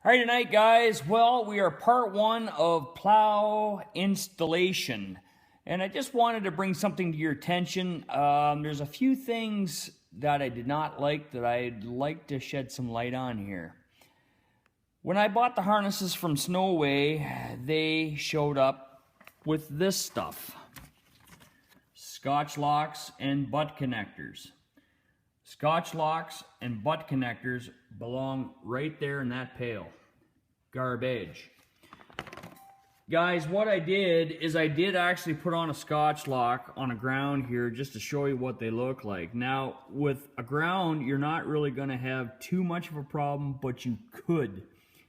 All right, tonight, guys, well, we are part one of plow installation. And I just wanted to bring something to your attention. There's a few things that I did not like that I'd like to shed some light on here. When I bought the harnesses from Snoway, they showed up with this stuff. Scotch locks and butt connectors. Scotch locks and butt connectors belong right there in that pail. Garbage. Guys, what I did is I did actually put on a Scotch lock on a ground here just to show you what they look like. Now, with a ground, you're not really going to have too much of a problem, but you could.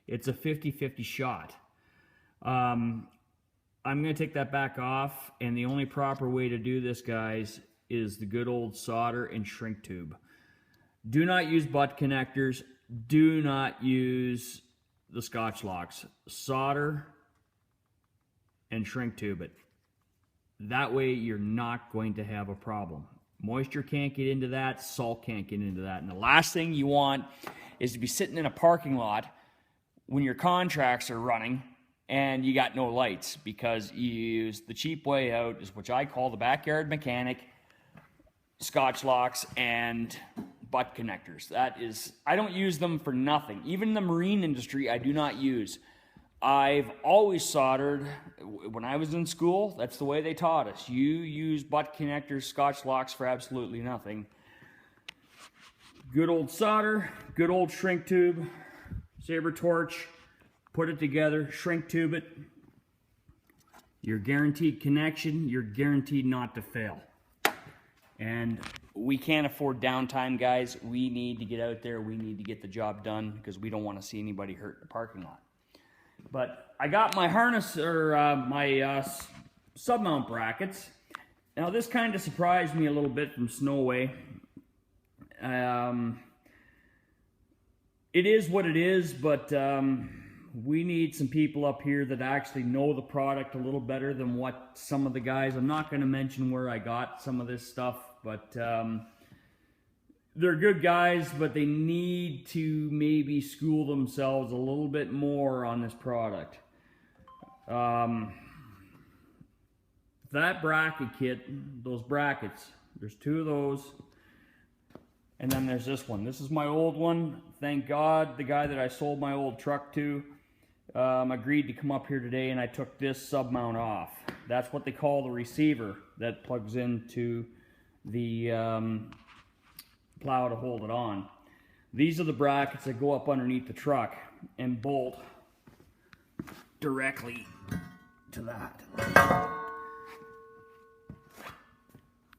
It's a 50-50 shot. I'm going to take that back off, and the only proper way to do this, guys, is the good old solder and shrink tube. Do not use butt connectors. Do not use the Scotch locks. Solder and shrink tube it. That way you're not going to have a problem. Moisture can't get into that. Salt can't get into that. And the last thing you want is to be sitting in a parking lot when your contracts are running and you got no lights because you use the cheap way out, is which I call the backyard mechanic, Scotch locks and butt connectors. That is, I don't use them for nothing. Even in the marine industry, I do not use. I've always soldered. When I was in school, that's the way they taught us. You use butt connectors, Scotch locks for absolutely nothing. Good old solder, good old shrink tube, saber torch, put it together, shrink tube it. You're guaranteed connection, you're guaranteed not to fail. And we can't afford downtime, guys. We need to get out there. We need to get the job done because we don't want to see anybody hurt in the parking lot. But I got my harness, or my sub-mount brackets. Now, this kind of surprised me a little bit from Snoway. It is what it is, but we need some people up here that actually know the product a little better than what some of the guys. I'm not going to mention where I got some of this stuff, but they're good guys, but they need to maybe school themselves a little bit more on this product. That bracket kit, those brackets, there's two of those, and then there's this one. This is my old one. Thank God the guy that I sold my old truck to agreed to come up here today, and I took this sub mount off. That's what they call the receiver that plugs into the plow to hold it on. These are the brackets that go up underneath the truck and bolt directly to that.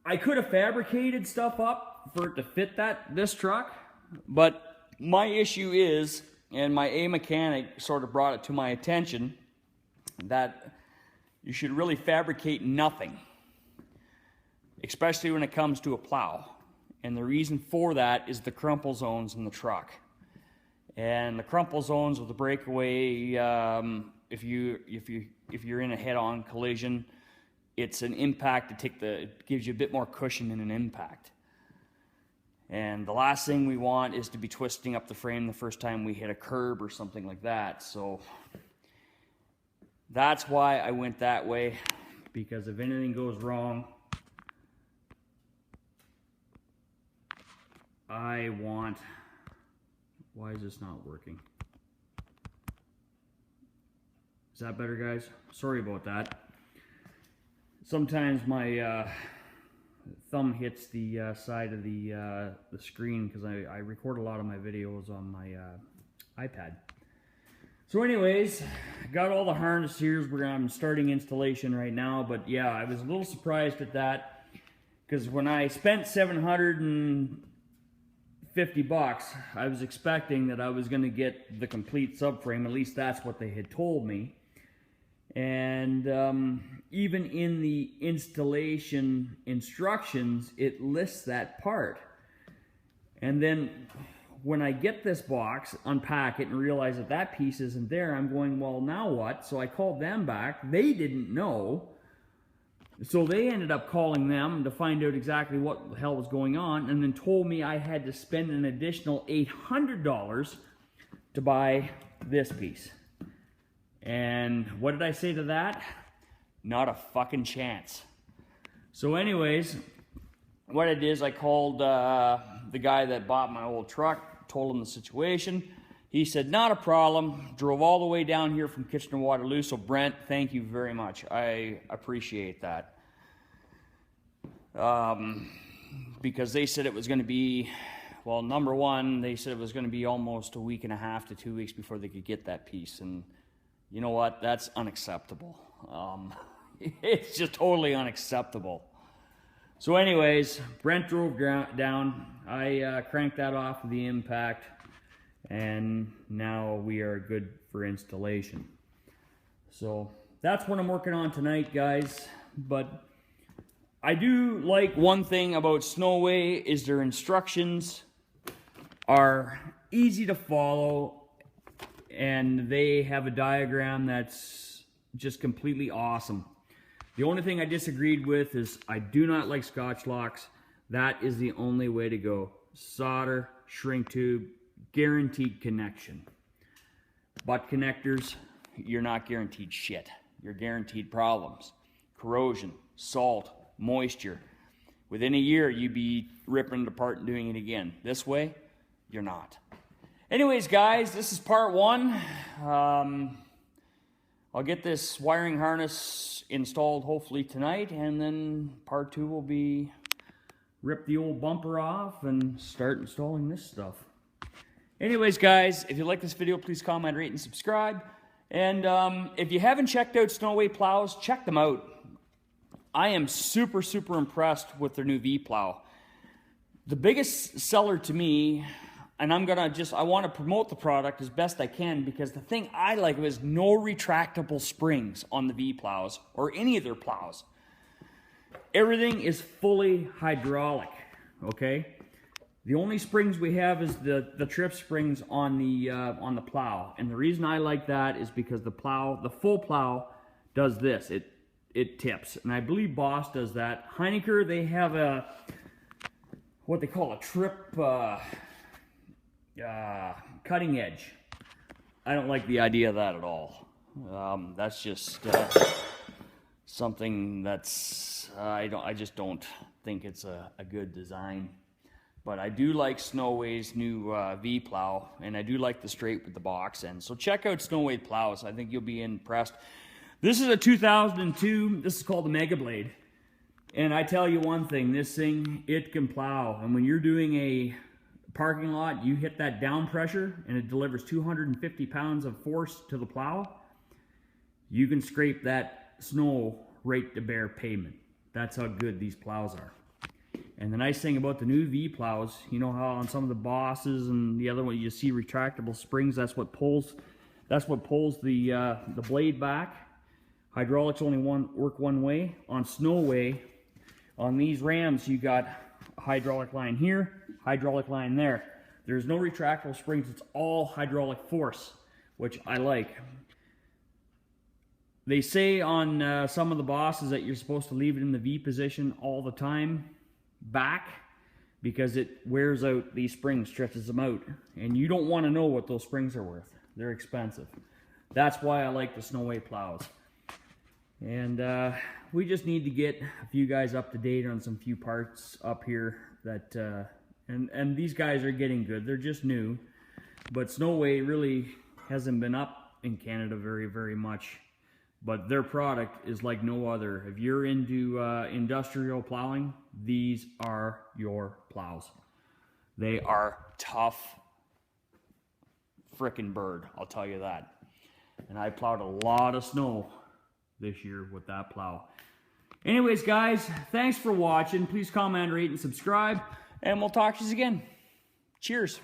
I could have fabricated stuff up for it to fit this truck, but my issue is, and my A mechanic sort of brought it to my attention, that you should really fabricate nothing, especially when it comes to a plow. And the reason for that is the crumple zones in the truck. And the crumple zones of the breakaway, if you're in a head-on collision, it's an impact to it gives you a bit more cushion in an impact. And the last thing we want is to be twisting up the frame the first time we hit a curb or something like that. So that's why I went that way, because if anything goes wrong, why is this not working? Is that better, guys? Sorry about that. Sometimes my thumb hits the side of the screen because I record a lot of my videos on my iPad. So anyways, got all the harness here. I'm starting installation right now, but yeah, I was a little surprised at that because when I spent $750, I was expecting that I was going to get the complete subframe. At least that's what they had told me. And even in the installation instructions, it lists that part. And then when I get this box, unpack it, and realize that that piece isn't there, I'm going, well, now what? So I called them back. They didn't know. So they ended up calling them to find out exactly what the hell was going on, and then told me I had to spend an additional $800 to buy this piece. And what did I say to that? Not a fucking chance. So anyways, what I did is I called the guy that bought my old truck, told him the situation. He said, not a problem. Drove all the way down here from Kitchener-Waterloo. So Brent, thank you very much. I appreciate that. Because they said it was going to be, well, number one, they said it was going to be almost a week and a half to 2 weeks before they could get that piece. And you know what? That's unacceptable. It's just totally unacceptable. So anyways, Brent drove down. I cranked that off of the impact. And now we are good for installation. So that's what I'm working on tonight, guys. But I do like one thing about Snoway is their instructions are easy to follow, and they have a diagram that's just completely awesome. The only thing I disagreed with is I do not like Scotch locks. That is the only way to go. Solder, shrink tube, guaranteed connection. Butt connectors, you're not guaranteed shit. You're guaranteed problems. Corrosion, salt, moisture. Within a year, you'd be ripping it apart and doing it again. This way, you're not. Anyways, guys, this is part one. I'll get this wiring harness installed hopefully tonight, and then part two will be rip the old bumper off and start installing this stuff. Anyways, guys, if you like this video, please comment, rate, and subscribe. And if you haven't checked out Snoway plows, check them out. I am super, super impressed with their new V-plow. The biggest seller to me, and I want to promote the product as best I can, because the thing I like was no retractable springs on the V-plows or any of their plows. Everything is fully hydraulic, okay? The only springs we have is the trip springs on the plow, and the reason I like that is because the full plow does this. It tips, and I believe Boss does that. Heinecker, they have what they call a trip cutting edge. I don't like the idea of that at all. That's just something that's I just don't think it's a good design. But I do like Snoway's new V-plow, and I do like the straight with the box end. So check out Snoway plows. I think you'll be impressed. This is a 2002. This is called the Mega Blade. And I tell you one thing, this thing, it can plow. And when you're doing a parking lot, you hit that down pressure, and it delivers 250 pounds of force to the plow. You can scrape that snow right to bare pavement. That's how good these plows are. And the nice thing about the new V-plows, you know how on some of the Bosses and the other one you see retractable springs, that's what pulls the blade back. Hydraulics only work one way. On Snoway, on these Rams, you got a hydraulic line here, hydraulic line there. There's no retractable springs, it's all hydraulic force, which I like. They say on some of the Bosses that you're supposed to leave it in the V position all the time back, because it wears out these springs, stretches them out, and you don't want to know what those springs are worth. They're expensive. That's why I like the Snoway plows. And we just need to get a few guys up to date on some few parts up here that and these guys are getting good. They're just new, but Snoway really hasn't been up in Canada very, very much. But their product is like no other. If you're into industrial plowing, these are your plows. They are tough frickin' bird, I'll tell you that. And I plowed a lot of snow this year with that plow. Anyways, guys, thanks for watching. Please comment, rate, and subscribe, and we'll talk to you again. Cheers.